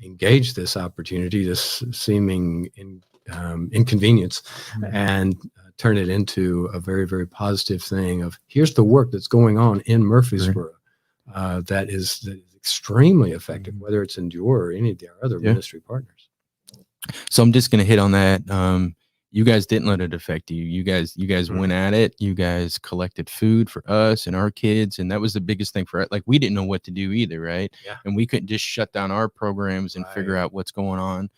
engage this opportunity, this seeming inconvenience, and turn it into a very, very positive thing of here's the work that's going on in Murfreesboro that is extremely effective, whether it's Endure or any of our other ministry partners. So I'm just going to hit on that. You guys didn't let it affect you. You guys went at it. You guys collected food for us and our kids. And that was the biggest thing for us. Like, we didn't know what to do either. Right. Yeah. And we couldn't just shut down our programs and figure out what's going on.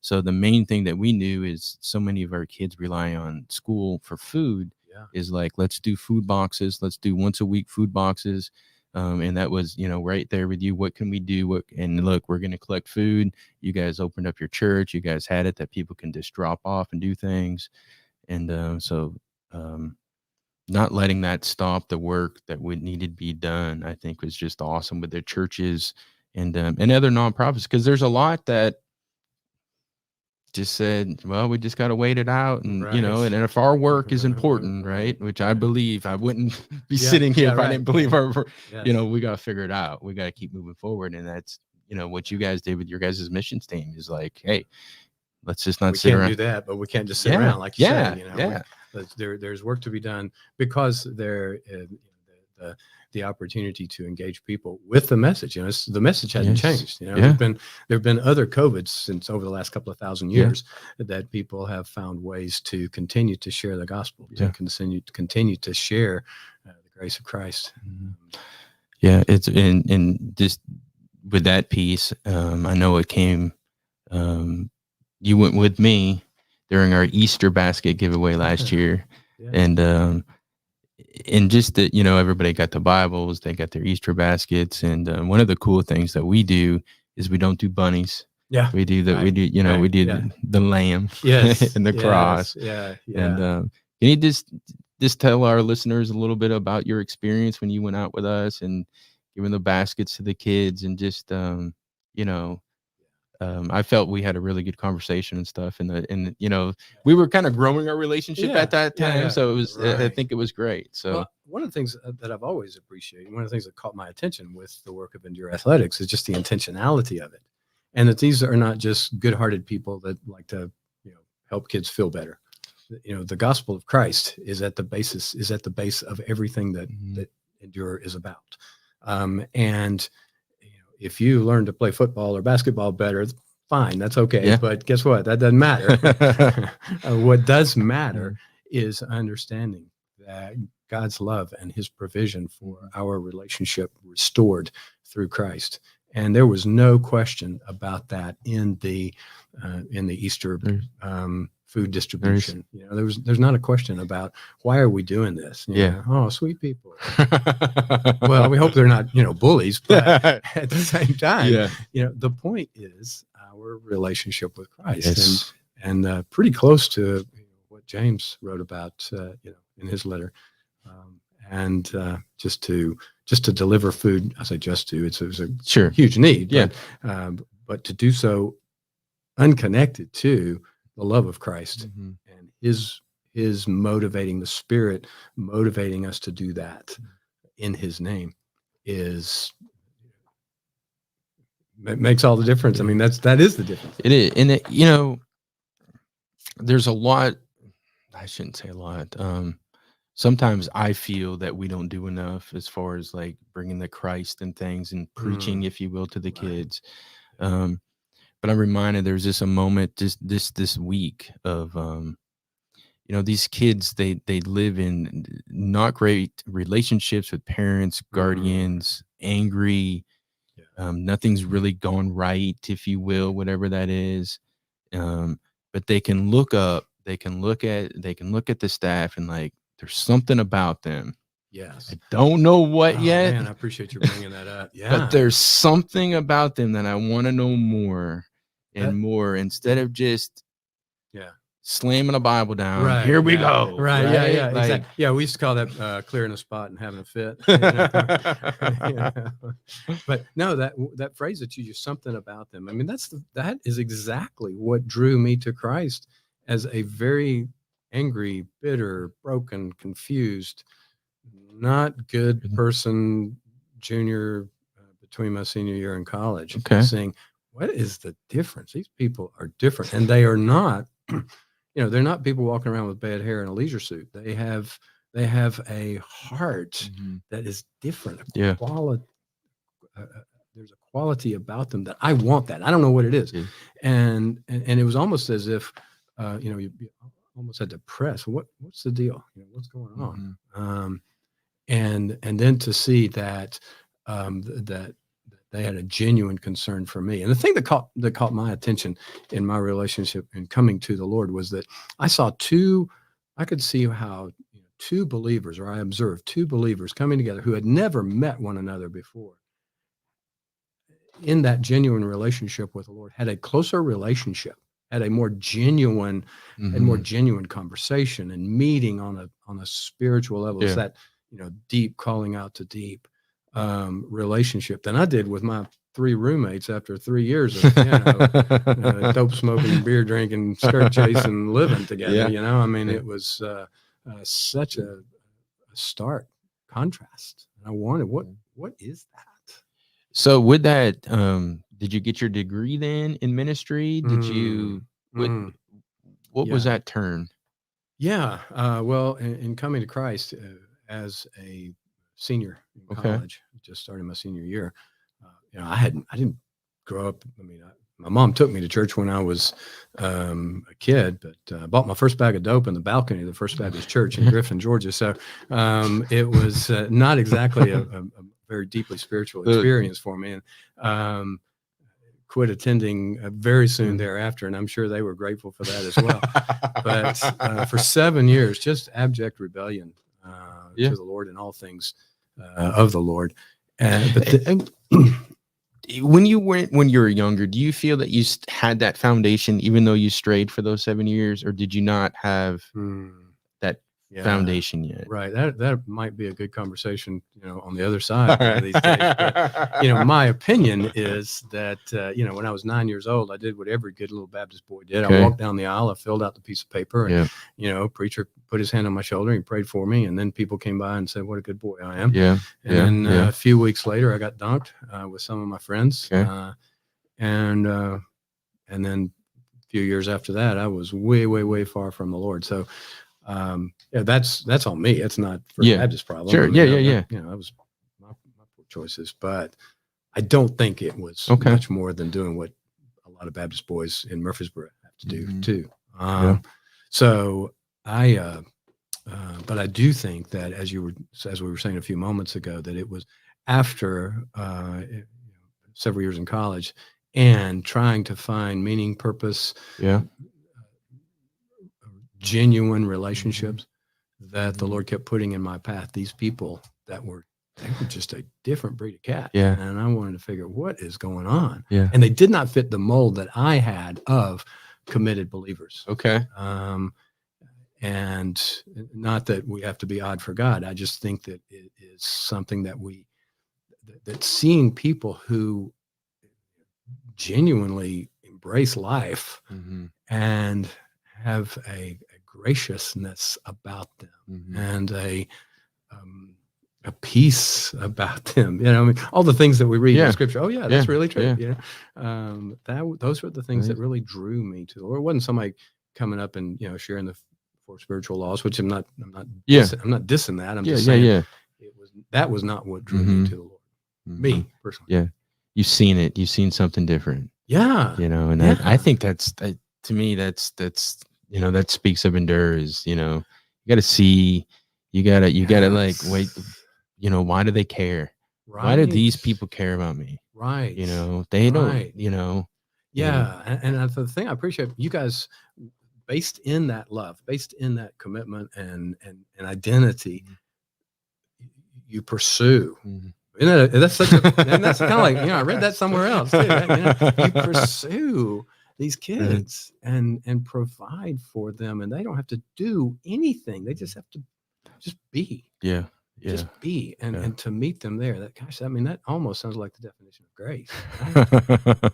So the main thing that we knew is so many of our kids rely on school for food is like, let's do food boxes. Let's do once a week food boxes. And that was, right there with you. What can we do? And look, we're going to collect food. You guys opened up your church. You guys had it that people can just drop off and do things. And so not letting that stop the work that would needed to be done, I think was just awesome with their churches and other nonprofits, because there's a lot that just said, well, we just got to wait it out. And, and if our work is important, right, which I believe, I wouldn't be sitting here if I didn't believe our work, we got to figure it out. We got to keep moving forward. And that's, what you guys did with your guys' missions team is like, hey, let's just not sit around. We can't do that, but we can't just sit around like you said. There's work to be done, because the opportunity to engage people with the message. The message hasn't changed. There've been other COVIDs since over the last couple of thousand years that people have found ways to continue to share the gospel, to continue to share the grace of Christ. Yeah, it's in just with that piece. I know it came. You went with me during our Easter basket giveaway last year, and just that, everybody got the Bibles, they got their Easter baskets. And one of the cool things that we do is we don't do bunnies. Yeah. We do that. We do, we do the lamb and the cross. Yeah. And can you just tell our listeners a little bit about your experience when you went out with us and giving the baskets to the kids and just, I felt we had a really good conversation and stuff, and we were kind of growing our relationship at that time. So it was, I think it was great. So one of the things that I've always appreciated, one of the things that caught my attention with the work of Endure Athletics is just the intentionality of it, and that these are not just good-hearted people that like to, help kids feel better. The gospel of Christ is at the base of everything that Endure is about, and if you learn to play football or basketball better, fine, that's okay. Yeah. But guess what? That doesn't matter. What does matter is understanding that God's love and his provision for our relationship restored through Christ. And there was no question about that in the Easter food distribution. There's not a question about why are we doing this? Oh, sweet people. Well, we hope they're not, bullies, but at the same time, the point is our relationship with Christ, and pretty close to what James wrote about, in his letter, and just to deliver food. I say it was a huge need, but to do so unconnected to the love of Christ and his motivating, the Spirit motivating us to do that in his name it makes all the difference. I mean, that is the difference. It is. And there's a lot, I shouldn't say a lot. Sometimes I feel that we don't do enough as far as like bringing the Christ and things and preaching, if you will, to the kids. But I'm reminded there's just a moment this week of, these kids, they live in not great relationships with parents, guardians, angry. Nothing's really gone right, if you will, whatever that is. But they can look up, they can look at the staff and like, there's something about them. Yes. I don't know what yet. Man, I appreciate you bringing that up. Yeah. But there's something about them that I want to know more and more, instead of just slamming a Bible down. Right. Here we go. Right. Yeah. Like, exactly. Yeah. We used to call that clearing a spot and having a fit. But no, that phrase that you use, something about them. I mean, that is exactly what drew me to Christ as a very angry, bitter, broken, confused, not good person, junior, between my senior year in college, saying, what is the difference? These people are different, and they are not, they're not people walking around with bad hair and a leisure suit. They have a heart that is different. Quality. There's a quality about them that I want. That I don't know what it is, and it was almost as if, you almost had to press. What's the deal? What's going on? And then to see that that they had a genuine concern for me. And the thing that caught my attention in my relationship and coming to the Lord was that I could see how two believers, or I observed two believers coming together who had never met one another before, in that genuine relationship with the Lord, had a closer relationship, had a more genuine conversation and meeting on a spiritual level. It's that, deep calling out to deep relationship than I did with my three roommates after 3 years of, dope smoking, beer drinking, skirt chasing, living together. It was such a stark contrast. And I wanted, what is that? So with that, did you get your degree then in ministry? Did you, what was that turn? Yeah. Well, in coming to Christ as a senior in college, just starting my senior year, I didn't grow up. My mom took me to church when I was a kid, but I bought my first bag of dope in the balcony of the First Baptist Church in Griffin, Georgia. So it was not exactly a very deeply spiritual experience for me, and quit attending very soon thereafter. And I'm sure they were grateful for that as well. But for 7 years, just abject rebellion to the Lord and all things of the Lord. When you were younger, do you feel that you had that foundation, even though you strayed for those 7 years, or did you not have that foundation yet? Right. That might be a good conversation, on the other side of these days. But, my opinion is that, when I was 9 years old, I did what every good little Baptist boy did. I walked down the aisle, I filled out the piece of paper, and, preacher put his hand on my shoulder, he prayed for me. And then people came by and said, what a good boy I am. And then a few weeks later, I got dunked with some of my friends. And then a few years after that, I was way, way, way far from the Lord. So, that's on me. It's not First Baptist problem. Sure. That was my poor choices, but I don't think it was much more than doing what a lot of Baptist boys in Murfreesboro have to do too. So but I do think that as we were saying a few moments ago, that it was after several years in college and trying to find meaning, purpose, genuine relationships that the Lord kept putting in my path. These people they were just a different breed of cat. And I wanted to figure what is going on. And they did not fit the mold that I had of committed believers. And not that we have to be odd for God. I just think that it is something that that seeing people who genuinely embrace life and have a graciousness about them and a peace about them. All the things that we read in Scripture. Oh yeah, that's really true. Those were the things that really drew me to the Lord. It wasn't somebody coming up and sharing the 4 spiritual laws, which I'm not dissing that. I'm just saying that was not what drew me to the Lord. Me personally. You've seen it. You've seen something different. And I think that's to me, that's that speaks of endure. Is you got to see, you gotta like wait. Why do they care? Why do these people care about me? They don't. And the thing I appreciate you guys, based in that love, based in that commitment and identity, you pursue. That's kind of like, I read that somewhere else too. You pursue these kids and provide for them, and they don't have to do anything. They just have to just be. Just be and to meet them there. That almost sounds like the definition of grace. Right?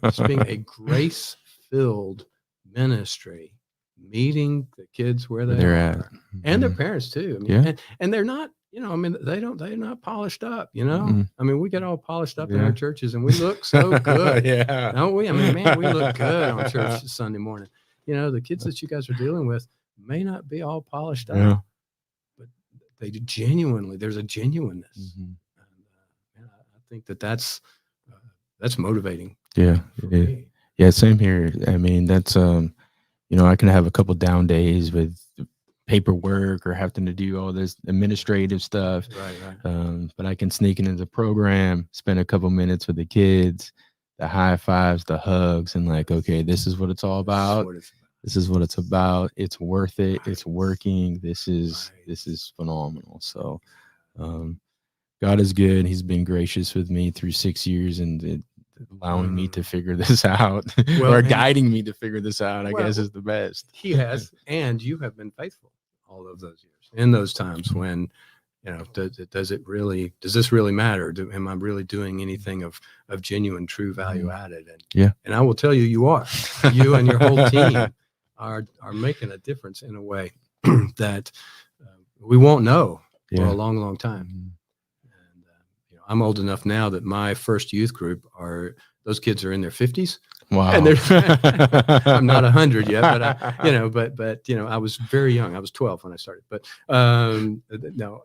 Just being a grace-filled ministry, meeting the kids where they're at, and their parents too. And they're not I mean, they're not polished up, you know? Mm-mm. I mean, we get all polished up in Yeah. our churches and we look so good. Yeah. Don't we? I mean, man, we look good on church Sunday morning. The kids that you guys are dealing with may not be all polished Yeah. up, but there's a genuineness. Mm-hmm. And I think that's motivating. Yeah. For me. Yeah. Same here. I mean, that's, I can have a couple down days with paperwork or having to do all this administrative stuff. Right. But I can sneak into the program, spend a couple minutes with the kids, the high fives, the hugs, and like, okay, this is what it's all about. This is what it's about. It's worth it. Right. It's working. This is phenomenal. So, God is good. He's been gracious with me through 6 years and allowing me to figure this out, or guiding me to figure this out, I guess, is the best. He has, and you have been faithful all of those years. In those times when, does this really matter? Am I really doing anything of genuine, true value added? And I will tell you, you are. You and your whole team are making a difference in a way that we won't know for a long, long time. Mm-hmm. I'm old enough now that my first youth group those kids are in their 50s. Wow. And I'm not 100 yet, but I was very young. I was 12 when I started. But no,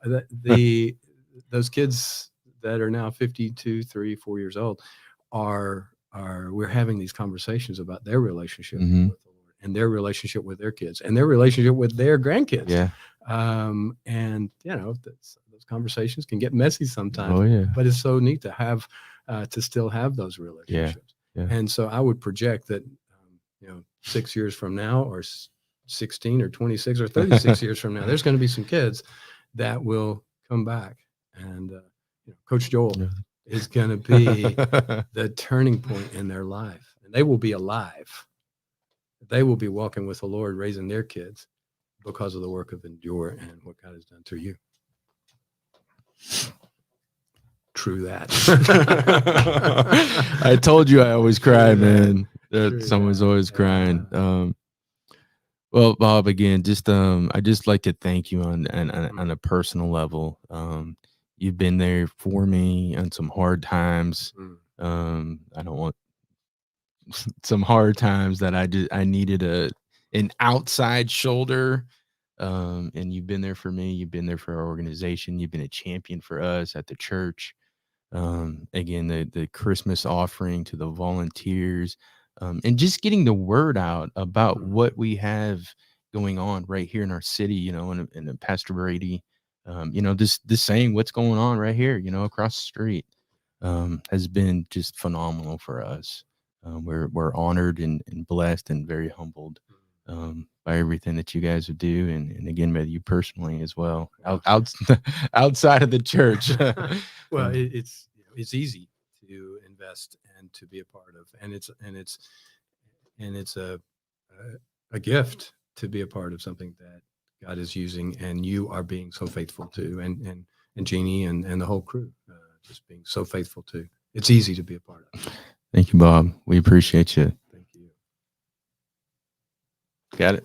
those kids that are now 52, 3, 4 years old we're having these conversations about their relationship with the Lord and their relationship with their kids and their relationship with their grandkids. Yeah. And those conversations can get messy sometimes. Oh, yeah. But it's so neat to have to still have those relationships. Yeah. And so I would project that 6 years from now, or 16 or 26 or 36 years from now, there's going to be some kids that will come back, and Coach Joel is going to be the turning point in their life, and they will be alive. They will be walking with the Lord, raising their kids because of the work of Endure and what God has done through you. True that. I told you I always cry, man. Someone's always crying. Well, Bob, again, I just like to thank you on a personal level. You've been there for me on some hard times. I don't want some hard times that I needed an outside shoulder. And you've been there for me. You've been there for our organization. You've been a champion for us at the church. Again, the Christmas offering to the volunteers, and just getting the word out about what we have going on right here in our city, and Pastor Brady, this saying what's going on right here, across the street, has been just phenomenal for us. We're honored and blessed and very humbled by everything that you guys would do, and again, by you personally as well, outside of the church. Well, it's easy to invest and to be a part of, and it's a gift to be a part of something that God is using, and you are being so faithful to, and Jeannie and the whole crew just being so faithful to. It's easy to be a part of. Thank you, Bob. We appreciate you. Thank you. Got it.